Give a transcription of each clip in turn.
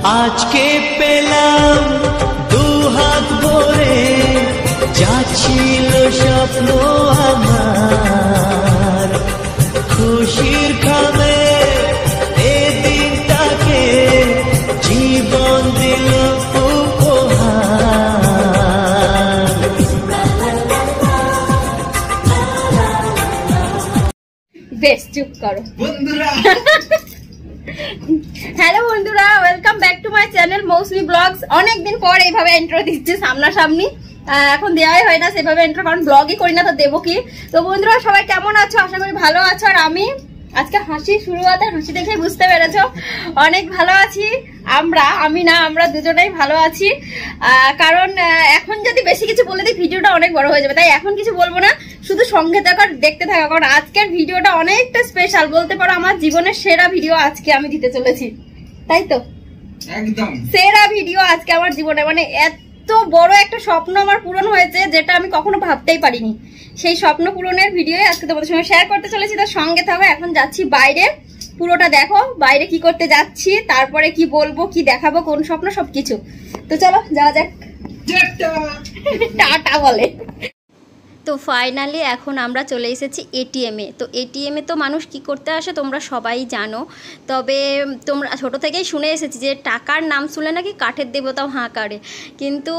আজকে পেলাম দু হাত ভরে, যা ছিল স্বপ্ন আমার, খুশির খামে এ দিনটাকে জীবন দিল উপহার। বেশ চুপ করো বন্ধুরা। হ্যালো বন্ধুরা, welcome back to my channel Mousumi blogs. অনেকদিন পর এইভাবে ইন্ট্রো দিচ্ছে সামনাসামনি, এখন দেওয়াই হয় না সেভাবে ইন্ট্রো, কারণ ব্লগই করি না তো দেবো কি। তো বন্ধুরা সবাই কেমন আছো? আশা করি ভালো আছো। আর আমি আজকে হাসি শুরুয়াতে হাসি দেখে বুঝতে পেরেছো অনেক ভালো আছি। আমরা দুজনেই ভালো আছি, কারণ এখন যদি বেশি কিছু বলে দিই ভিডিওটা অনেক বড় হয়ে যাবে, তাই এখন কিছু বলবো না, শুধু সঙ্গে থাকো দেখতে থাকো, কারণ আজকের ভিডিওটা অনেকটা স্পেশাল, বলতে পারো আমার জীবনের সেরা ভিডিও আজকে আমি দিতে চলেছি। তাই তো, একদম সেরা ভিডিও আজকে আমার জীবনে, মানে এত বড় একটা স্বপ্ন আমার পূরণ হয়েছে যেটা আমি কখনো ভাবতেই পারিনি। সেই স্বপ্ন পূরণের ভিডিও আজকে তোমাদের সঙ্গে শেয়ার করতে চলেছি, তো সঙ্গে থাকো। এখন যাচ্ছি বাইরে, পুরোটা দেখো বাইরে কি করতে যাচ্ছি, তারপরে কি বলবো, কি দেখাবো, কোন স্বপ্ন, সবকিছু। তো চলো যাওয়া যাক। টাটা বলে। তো ফাইনালি এখন আমরা চলে এসেছি এটিএমে। তো এটিএমে তো মানুষ কি করতে আসে তোমরা সবাই জানো, তবে তোমরা ছোটো থেকেই শুনে এসেছি যে টাকার নাম শুনলে নাকি কাঠের দেবতাও হাঁ কাড়ে, কিন্তু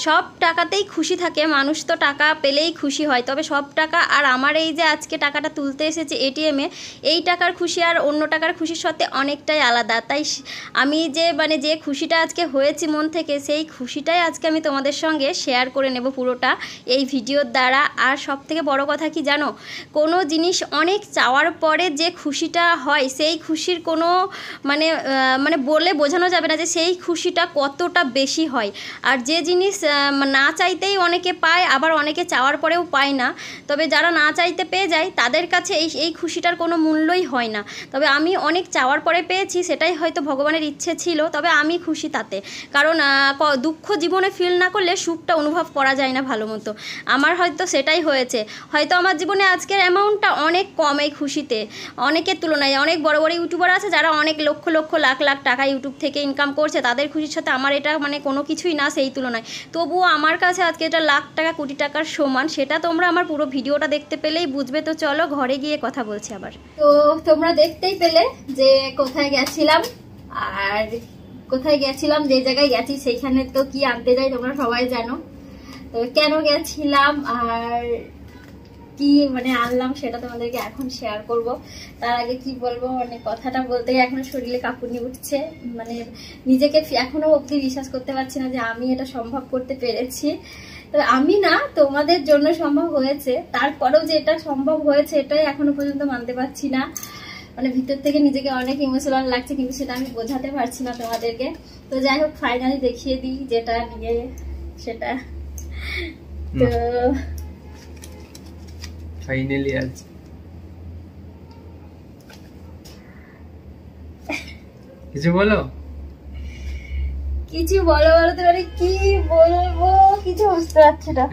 সব টাকাতেই খুশি থাকে মানুষ, তো টাকা পেলেই খুশি হয়। তবে সব টাকা আর আমার এই যে আজকে টাকাটা তুলতে এসেছি এটিএমে, এই টাকার খুশি আর অন্য টাকার খুশির সাথে অনেকটাই আলাদা। তাই আমি যে খুশিটা আজকে হয়েছি মন থেকে, সেই খুশিটাই আজকে আমি তোমাদের সঙ্গে শেয়ার করে নেব পুরোটা এই ভিডিওর দ্বারা। আর সব থেকে বড় কথা কি জানো, কোনো জিনিস অনেক চাওয়ার পরে যে খুশিটা হয়, সেই খুশির কোনো মানে বলে বোঝানো যাবে না যে সেই খুশিটা কতটা বেশি হয়। আর যে জিনিস না চাইতেই অনেকে পায়, আবার অনেকে চাওয়ার পরেও পায় না, তবে যারা না চাইতে পেয়ে যায় তাদের কাছে এই খুশিটার কোনো মূল্যই হয় না। তবে আমি অনেক চাওয়ার পরে পেয়েছি, সেটাই হয়তো ভগবানের ইচ্ছে ছিল, তবে আমি খুশি তাতে, কারণ দুঃখ জীবনে ফিল না করলে সুখটা অনুভব করা যায় না ভালো মতো। আমার হয়তো সেটাই হয়েছে, হয়তো আমার জীবনে আজকের অ্যামাউন্টটা অনেক কম এই খুশিতে, অনেকের তুলনায়। অনেক বড় বড় ইউটিউবার আছে যারা অনেক লক্ষ লক্ষ লাখ লাখ টাকা ইউটিউব থেকে ইনকাম করছে, তাদের খুশির সাথে আমার এটা মানে কোনো কিছুই না সেই তুলনায়। তবুও আমার কাছে আজকে এটা লাখ টাকা কোটি টাকার সমান, সেটা তোমরা আমার পুরো ভিডিওটা দেখতে পেলেই বুঝবে। তো চলো ঘরে গিয়ে কথা বলছি আবার। তো তোমরা দেখতেই পেলে যে কোথায় গেছিলাম, আর কোথায় গেছিলাম, যে জায়গায় গেছি সেইখানে তো কি আনতে যাই তোমরা সবাই জানো। তো কেন গেছিলাম আর কি আনলাম সেটা তোমাদেরকে এখন শেয়ার করব। তার আগে কি বলবো, কথাটা বলতে এখনো শরীরে কাঁপুনি উঠছে, নিজেকে এখনো অবধি বিশ্বাস করতে পারছি না যে আমি এটা সম্ভব করতে পেরেছি। তো আমি না, তোমাদের জন্য সম্ভব হয়েছে, তারপরেও যে এটা সম্ভব হয়েছে এটাই এখনো পর্যন্ত মানতে পারছি না। ভিতর থেকে নিজেকে অনেক ইমোশনাল লাগছে, কিন্তু সেটা আমি বোঝাতে পারছি না তোমাদেরকে। তো যাই হোক, ফাইনালি দেখিয়ে দিই যেটা নিয়ে সেটা। তো ফাইনালি আজ কিছু বলো তো কি বলবো, কিছু বুঝতে পারছি না।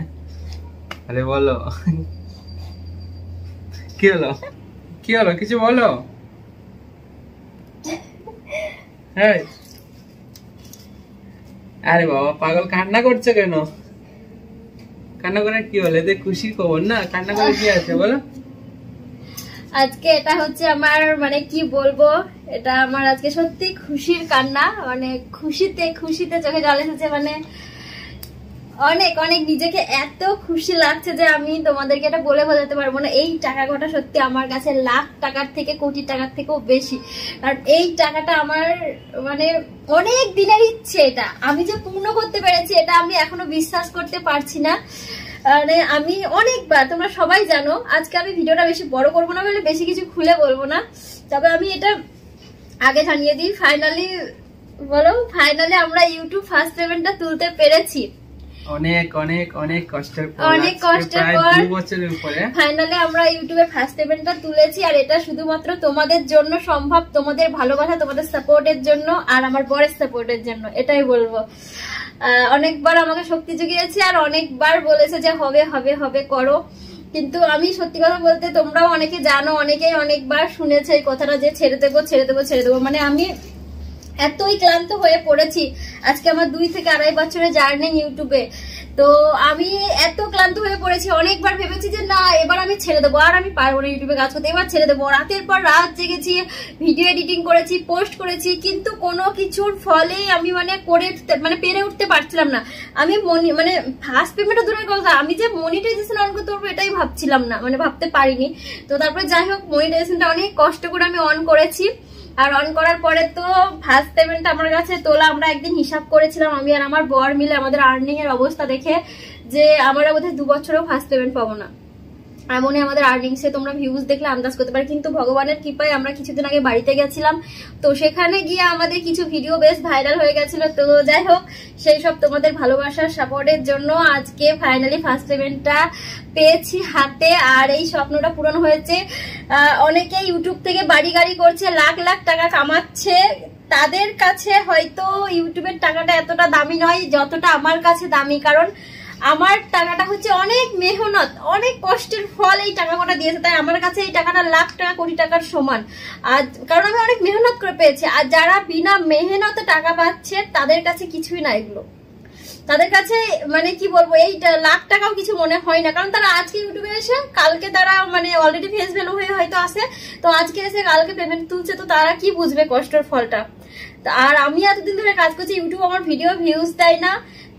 আরে বলো, কি হলো কিছু বলো। হ্যাঁ, আরে বাবা পাগল, কান্না করছো কেন? কান্না করে কি হলো? এতে খুশির খবর না, কান্না করে কি আছে বলো। আজকে এটা হচ্ছে আমার কি বলবো, এটা আমার আজকে সত্যি খুশির কান্না, খুশিতে চোখে জল এসেছে। অনেক অনেক নিজেকে এত খুশি লাগছে যে আমি তোমাদেরকে এটা বলে বোঝাতে পারবো না। এই টাকা কটা সত্যি আমার কাছে লাখ টাকার থেকে কোটি টাকার থেকেও বেশি, কারণ এই টাকাটা আমার অনেক দিনের ইচ্ছে, এটা আমি যে পূর্ণ করতে পেরেছি এটা আমি এখনো বিশ্বাস করতে পারছি না। আমি অনেকবার, তোমরা সবাই জানো, আজকে আমি ভিডিওটা বেশি বড় করবো না বলে বেশি কিছু খুলে বলবো না, তবে আমি এটা আগে জানিয়ে দিই। ফাইনালি আমরা ইউটিউব ফার্স্ট পেমেন্টটা তুলতে পেরেছি। অনেক অনেক অনেক কষ্টের পর, প্রায় 2 বছরের উপরে ফাইনালি আমরা ইউটিউবে ফার্স্ট পেমেন্টটা তুলেছি। আর এটা শুধুমাত্র তোমাদের জন্য সম্ভব, তোমাদের ভালোবাসা, তোমাদের সাপোর্টের জন্য, আর আমার বরের সাপোর্টের জন্য, এটাই বলবো। অনেকবার আমাকে শক্তি জুগিয়েছে আর অনেকবার বলেছে যে হবে হবে হবে করো, কিন্তু আমি সত্যি কথা বলতে, তোমরাও অনেকে জানো, অনেকেই অনেকবার শুনেছে এই কথাটা যে ছেড়ে দেবো ছেড়ে দেবো ছেড়ে দেবো। আমি এতই ক্লান্ত হয়ে পড়েছি। আজকে আমার 2 থেকে 2.5 বছরের জার্নি ইউটিউবে। তো আমি এত ক্লান্ত হয়ে পড়েছি, অনেকবার ভেবেছি যে না এবার আমি ছেড়ে দেবো, আর আমি পারবো না ইউটিউবে কাজ করতে, এবার ছেড়ে দেবো। রাতের পর রাত জেগেছি, ভিডিও এডিটিং করেছি, পোস্ট করেছি, কিন্তু কোনো কিছুর ফলে আমি পেরে উঠতে পারছিলাম না। আমি মানে ফার্স্ট পেমেন্টও দূরের কথা, আমি যে মনিটাইজেশন অন করতে পারবো এটাই ভাবছিলাম না, মানে ভাবতে পারিনি। তো তারপরে যাই হোক মনিটাইজেশনটা অনেক কষ্ট করে আমি অন করেছি। আর অন করার পরে তো ফার্স্ট পেমেন্ট আমার কাছে তোলা, আমরা একদিন হিসাব করেছিলাম আমি আর আমার বর মিলে আমাদের আর্নিং এর অবস্থা দেখে, যে আমরা বোধহয় 2 বছরেও ফার্স্ট পেমেন্ট পাবো না, এমনই আমাদের আর্নিংসে তোমরা ভিউজ দেখলে আন্দাজ করতে পারো। কিন্তু ভগবানের কৃপায় আমরা কিছুদিন আগে বাড়িতে গেছিলাম, তো সেখানে গিয়ে আমাদের কিছু ভিডিও বেশ ভাইরাল হয়ে গেছিল। তো যাই হোক সেই সব তোমাদের ভালোবাসার সাপোর্টের জন্য আজকে ফাইনালি ফার্স্ট পেমেন্টটা পেয়েছি হাতে, আর এই স্বপ্নটা পূরণ হয়েছে। অনেকে ইউটিউব থেকে বাড়ি গাড়ি করছে, লাখ লাখ টাকা কামাচ্ছে, তাদের কাছে হয়তো ইউটিউবের টাকাটা এতটা দামি নয় যতটা আমার কাছে দামি। কারণ আমার টাকাটা হচ্ছে অনেক মেহনত, অনেক কষ্টের ফল এই টাকা কটা দিয়েছে, তাই আমার কাছে এই টাকাটা লাখ টাকা কোটি টাকার সমান। আর কারণ আমি অনেক মেহনত করে পেয়েছি। আর যারা বিনা মেহনতে টাকা পাচ্ছে তাদের কাছে কিছুই না, এগুলো তাদের কাছে মানে কি বলবো, এই লাখ টাকাও কিছু মনে হয় না। কারণ তারা আজকে ইউটিউবে এসে কালকে তারা মানে অলরেডি ফেস ভ্যালু হয়ে হয়তো আসে, তো আজকে এসে কালকে পেমেন্ট তুলছে, তো তারা কি বুঝবে কষ্টের ফলটা। আর আমি এতদিন ধরে কাজ করছি, ইউটিউব আমার ভিডিও ভিউজ দেয় না,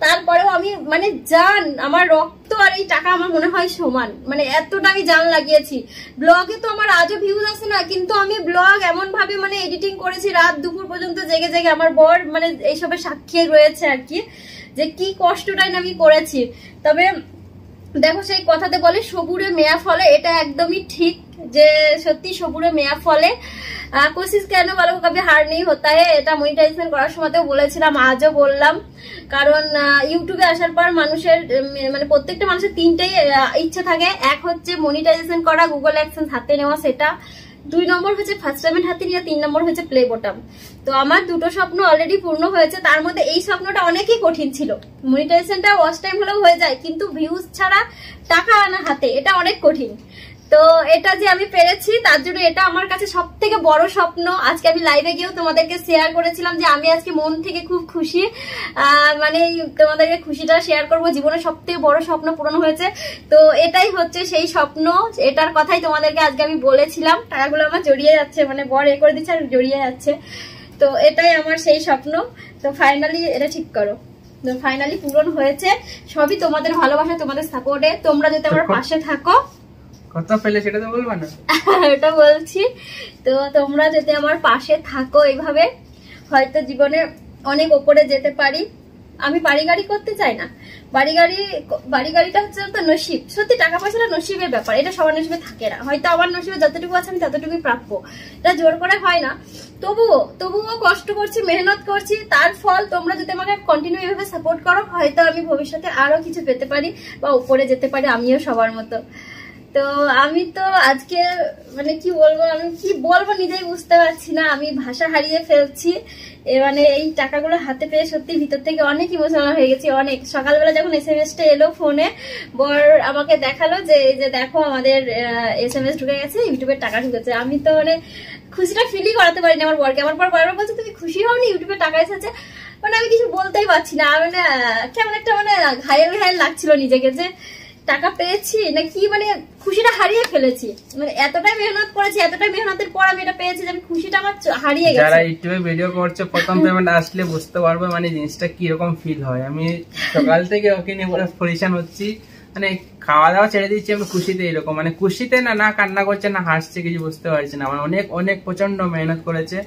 তারপরেও আমি মানে জান আমার রক্ত আর এই টাকা আমার মনে হয় সমান, মানে এতটা আমি জান লাগিয়েছি। ব্লগে তো আমার আজও ভিউজ আসে না, কিন্তু আমি ব্লগ এমন ভাবে মানে এডিটিং করেছি রাত দুপুর পর্যন্ত জেগে জেগে, আমার বর মানে এইসবের সাক্ষী রয়েছে আর কি, যে কি কষ্টটাই আমি করেছি। তবে দেখো সেই কথাতে বলে সবুরে মেয়া ফলে, এটা একদমই ঠিক, যে সত্যি সবুরে মেয়া ফলে। কোশিশ কেন বলো কবে হার নেই হতা है, এটা মনিটাইজেশন করার সময়তেও বলেছিলাম, আজও বললাম। কারণ ইউটিউবে আসার পর মানুষের মানে প্রত্যেকটা মানুষের 3টেই ইচ্ছা থাকে। এক হচ্ছে মনিটাইজেশন করা, গুগল অ্যাডসেন্স হাতে নেওয়া, সেটা 2 নম্বর হচ্ছে ফার্স্ট পেমেন্ট হাতে নিয়ে, 3 নম্বর হচ্ছে প্লে বটম। তো আমার 2টো স্বপ্ন অলরেডি পূর্ণ হয়েছে। তার মধ্যে এই স্বপ্নটা অনেকই কঠিন ছিল, মনিটাইজেশনটা ওয়াচ টাইম হলেও হয়ে যায়, কিন্তু ভিউজ ছাড়া টাকা আনা হাতে এটা অনেক কঠিন। তো এটা যে আমি পেরেছি তার জন্য এটা আমার কাছে সব থেকে বড় স্বপ্ন। আজকে আমি লাইভে গিয়েও তোমাদেরকে শেয়ার করেছিলাম যে আমি আজকে মন থেকে খুব খুশি, মানে তোমাদেরকে খুশিটা শেয়ার করবো, জীবনের সব থেকে বড় স্বপ্ন পূরণ হয়েছে। তো এটাই হচ্ছে সেই স্বপ্ন, এটার কথাই তোমাদেরকে আজকে আমি বলেছিলাম। টাকাগুলো আমার জড়িয়ে যাচ্ছে, মানে বর এ করে দিচ্ছে আর জড়িয়ে যাচ্ছে। তো এটাই আমার সেই স্বপ্ন। তো ফাইনালি এটা ঠিক করো, তো ফাইনালি পূরণ হয়েছে, সবই তোমাদের ভালোবাসা, তোমাদের সাপোর্টে। তোমরা যদি আমার পাশে থাকো, কত পেলে সেটা তো বলবা না, এটা বলছি। তো তোমরা যদি আমার পাশে থাকো এইভাবে, হয়তো জীবনে অনেক ওপরে যেতে পারি। আমি বাড়ি গাড়ি করতে চাই না, বাড়ি গাড়িটা হচ্ছে তো নসিব। সত্যি টাকা পয়সাটা নসিবের ব্যাপার, এটা সবার নসিবে থাকে না। হয়তো আমার নসিবে যতটুকু আছে আমি ততটুকুই প্রাপ্য, এটা জোর করে হয় না। তবুও কষ্ট করছি, মেহনত করছি, তার ফল তোমরা যদি আমাকে কন্টিনিউ এভাবে সাপোর্ট করো, হয়তো আমি ভবিষ্যতে আরো কিছু পেতে পারি বা উপরে যেতে পারি আমিও সবার মতো। তো আমি তো আজকে মানে কি বলবো, আমি কি বলবো নিজেই বুঝতে পারছি না, আমি ভাষা হারিয়ে ফেলছি। মানে এই টাকাগুলো হাতে পেয়ে সত্যি ভিতর থেকে অনেক ইমোশনাল হয়ে গেছি, অনেক। সকালবেলা যখন SMS-টা এলো ফোনে, বর আমাকে দেখালো যে এই যে দেখো আমাদের SMS ঢুকে গেছে, ইউটিউবের টাকা ঢুকেছে। আমি তো মানে খুশিটা ফিলই করাতে পারিনি আমার বরকে। আমার বর বারবার বলছে তুমি খুশি হওনি ইউটিউবের টাকা এসেছে, মানে আমি কিছু বলতেই পারছি না, মানে কেমন একটা মানে ঘায়েল ঘায়েল লাগছিল নিজেকে, যে টাকা পেয়েছি নাকি মানে খুশিটা হারিয়ে ফেলেছি। মানে এতটাই মেহনত করেছি, এতটাই মেহনতের পর আমি এটা পেয়েছি যে আমি খুশিটা আমার হারিয়ে গেছে। যারা ইউটিউবে ভিডিও করছে প্রথম পেমেন্ট আসলে বুঝতে পারবে মানে জিনিসটা কি রকম ফিল হয়। আমি সকাল থেকে ওকে নিয়ে পুরো পরিশান হচ্ছি, মানে খাওয়া দাওয়া ছেড়ে দিচ্ছি আমি খুশিতে, এরকম মানে খুশিতে না কান্না করছে না হাসছে, কিছু বুঝতে পারছি না। আমার অনেক প্রচন্ড মেহনত করেছে,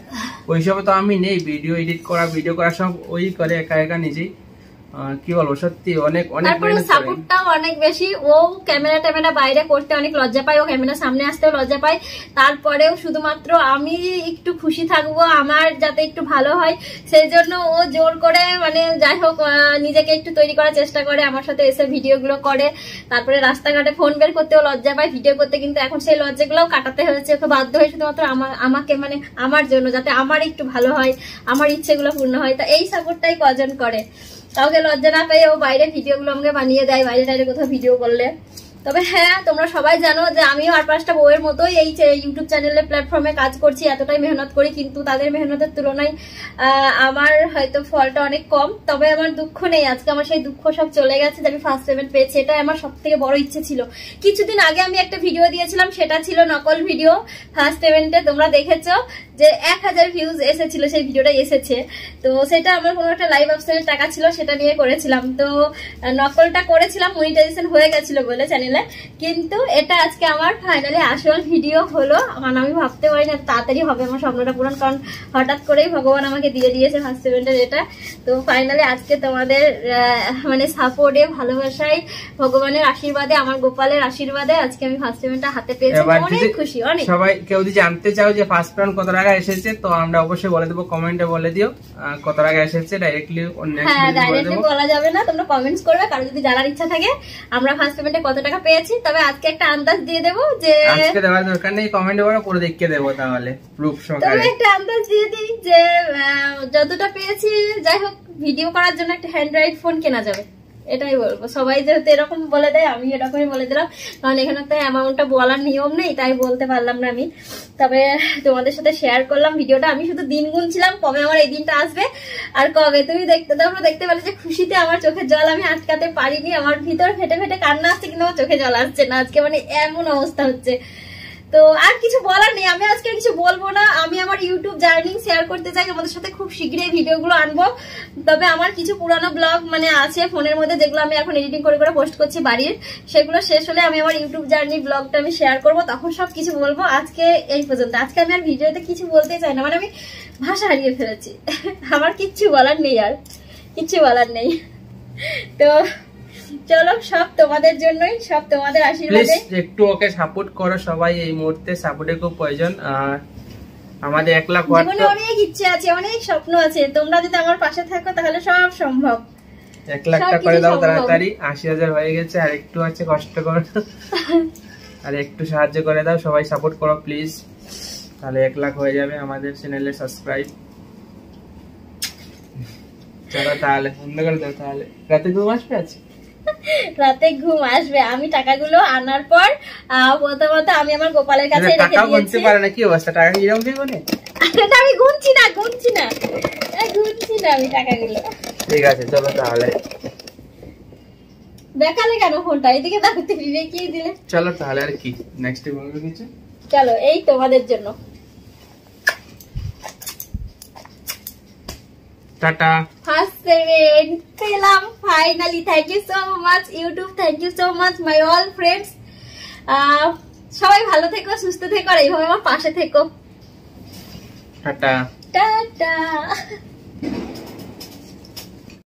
ওইসব তো আমি নেই, ভিডিও এডিট করা ভিডিও করা সব ওই করে একা নিজেই। কি বলবো সত্যি অনেক সাপোর্টটাও অনেক বেশি। ও ক্যামেরা বাইরে করতে অনেক লজ্জা পায়, ও ক্যামেরা সামনে আসতেও লজ্জা পায়। তারপরেও শুধুমাত্র আমি একটু খুশি থাকবো, আমার যাতে একটু ভালো হয়, সেই জন্য ও জোর করে মানে যাই হোক নিজেকে একটু তৈরি করার চেষ্টা করে, আমার সাথে এসে ভিডিওগুলো করে। তারপরে রাস্তাঘাটে ফোন বের করতেও লজ্জা পায়, ভিডিও করতে কিন্তু এখন সেই লজ্জাগুলোও কাটাতে হয়েছে, ওকে বাধ্য হয়ে শুধুমাত্র আমাকে মানে আমার জন্য, যাতে আমার একটু ভালো হয়, আমার ইচ্ছেগুলো পূর্ণ হয়। তো এই সাপোর্টটাই কজন করে, কাউকে লজ্জা না পেয়ে ও বাইরে ভিডিওগুলো আমাকে বানিয়ে দেয়, বাইরে টাইরে কোথাও ভিডিও করলে। তবে হ্যাঁ, তোমরা সবাই জানো যে আমিও আর 5টা বউয়ের মতোই এই ইউটিউব চ্যানেলের প্ল্যাটফর্মে কাজ করছি, এতটাই মেহনত করি, কিন্তু তাদের মেহনতের তুলনায় আমার হয়তো ফলটা অনেক কম। তবে আমার দুঃখ নেই, আজকে আমার সেই দুঃখ সব চলে গেছে যে আমি ফার্স্ট পেমেন্ট পেয়েছি। এটাই আমার সব থেকে বড় ইচ্ছে ছিল। কিছুদিন আগে আমি একটা ভিডিও দিয়েছিলাম, সেটা ছিল নকল ভিডিও। ফার্স্ট পেমেন্টে তোমরা দেখেছো যে 1000 ভিউজ এসেছিল, সেই ভিডিওটা এসেছে। তো সেটা আমার কোনো একটা লাইভ অপশনের টাকা ছিল, সেটা নিয়ে করেছিলাম। তো নকলটা করেছিলাম, মনিটাইজেশন হয়ে গেছিল বলে চ্যানেলে। কিন্তু এটা আজকে আমার ফাইনালি আসল ভিডিও হলো। মানে আমি ভাবতে পারি না তাড়াতাড়ি হবে আমার স্বপ্নটা পূরণ, কারণ হঠাৎ করেই ভগবান আমাকে দিয়ে দিয়েছে ফার্স্ট পেমেন্টের এটা। তো ফাইনালি আজকে তোমাদের মানে সাপোর্টে, ভালোবাসায়, ভগবানের আশীর্বাদে, আমার গোপালের আশীর্বাদে আজকে আমি ফার্স্ট পেমেন্টটা হাতে পেয়েছি। অনেক খুশি, অনেক। সবাই কেউ যদি জানতে চাও যে ফার্স্ট পেমেন্ট কত টাকা এসেছে, তো আমরা অবশ্যই বলে দেবো, কমেন্টে বলে দিও কত টাকা এসেছে। ডাইরেক্টলি হ্যাঁ, ডাইরেক্টলি বলা যাবে না, তোমরা কমেন্টস করবে, কারণ যদি জানার ইচ্ছা থাকে আমরা ফার্স্ট পেমেন্টে কত টাকা পেয়েছি। তবে আজকে একটা আন্দাজ দিয়ে দেবো, যে আজকে দেওয়ার দরকার নেই, কমেন্টে করে পুরো দেখিয়ে দেবো, তাহলে প্রুফ সহকারে। তবে একটা আন্দাজ দিয়ে দিই যে যতটা পেয়েছি, যাই হোক, ভিডিও করার জন্য একটা হ্যান্ডরাইট ফোন কেনা যাবে, এটাই বলবো। সবাই যেহেতু এরকম বলে দেয়, আমি এরকমই বলে দিলাম, কারণ এখানে তো অ্যামাউন্টটা বলার নিয়ম নেই, তাই বলতে পারলাম না আমি। তবে তোমাদের সাথে শেয়ার করলাম ভিডিওটা। আমি শুধু দিন গুনছিলাম কবে আমার এই দিনটা আসবে আর কবে। তুমি দেখতে পারলে যে খুশিতে আমার চোখের জল আমি আটকাতে পারিনি। আমার ভিতর ফেটে ফেটে কান্না আসছে, কিন্তু আমার চোখে জল আসছে না আজকে, মানে এমন অবস্থা হচ্ছে। তো আর কিছু বলার নেই, আমি আজকে কিছু বলবো না। আমি আমার ইউটিউব জার্নি শেয়ার করতে চাই তোমাদের সাথে, খুব শীঘ্রই ভিডিওগুলো আনবো। তবে আমার কিছু পুরানো ব্লগ মানে আছে ফোনের মধ্যে, যেগুলো আমি এখন এডিটিং করে করে পোস্ট করছি বাড়ির, সেগুলো শেষ হলে আমি আমার ইউটিউব জার্নি ব্লগটা আমি শেয়ার করবো, তখন সব কিছু বলবো। আজকে এই পর্যন্ত। আজকে আমি আর ভিডিওতে কিছু বলতে চাই না, মানে আমি ভাষা হারিয়ে ফেলেছি। আমার কিচ্ছু বলার নেই, আর কিচ্ছু বলার নেই। তো চলো, সব তোমাদের জন্যই, সব তোমাদের আশীর্বাদে। একটু ওকে সাপোর্ট করো সবাই, এই মুহূর্তে সাপোর্টের খুব প্রয়োজন। আমাদের 1 লাখ জীবনে অনেক ইচ্ছে আছে, অনেক স্বপ্ন আছে। তোমরা যদি আমার পাশে থাকো তাহলে সব সম্ভব। 1 লাখ টাকা করে দাও তাড়াতাড়ি। 80,000 হয়ে গেছে, আর একটু আছে, কষ্ট করো আর একটু সাহায্য করে দাও, সবাই সাপোর্ট করো প্লিজ, তাহলে 1 লাখ হয়ে যাবে আমাদের চ্যানেলে সাবস্ক্রাইব। চলো তাহলে বন্ধ করে দাও, তাহলে রাতে ঘুম আসবে। আছে রাতে ঘুম আসবে। আমি টাকাগুলো আনার পর প্রথমত আমি আমার গোপালের কাছে রেখে দিয়েছি। টাকা গুনতে পারে না, কি অবস্থা? টাকা কিরকম দিয়ে গুনে? আমি গুনছি না আমি টাকাগুলো। ঠিক আছে, চলো তাহলে। দেখালে কেন ফোনটা? এদিকে দেখো, তুমি রেখে দিলে। চলো তাহলে, আর কি নেক্সট বলবো কিছু? চলো, এই তোমাদের জন্য। টাটা। ফার্স্ট পেমেন্ট পেলাম finally. Thank you so much YouTube, thank you so much my all friends. সবাই ভালো থেকো, সুস্থ থেকো, আর এইভাবে আমার পাশে থেকো। টাটা। টাটা।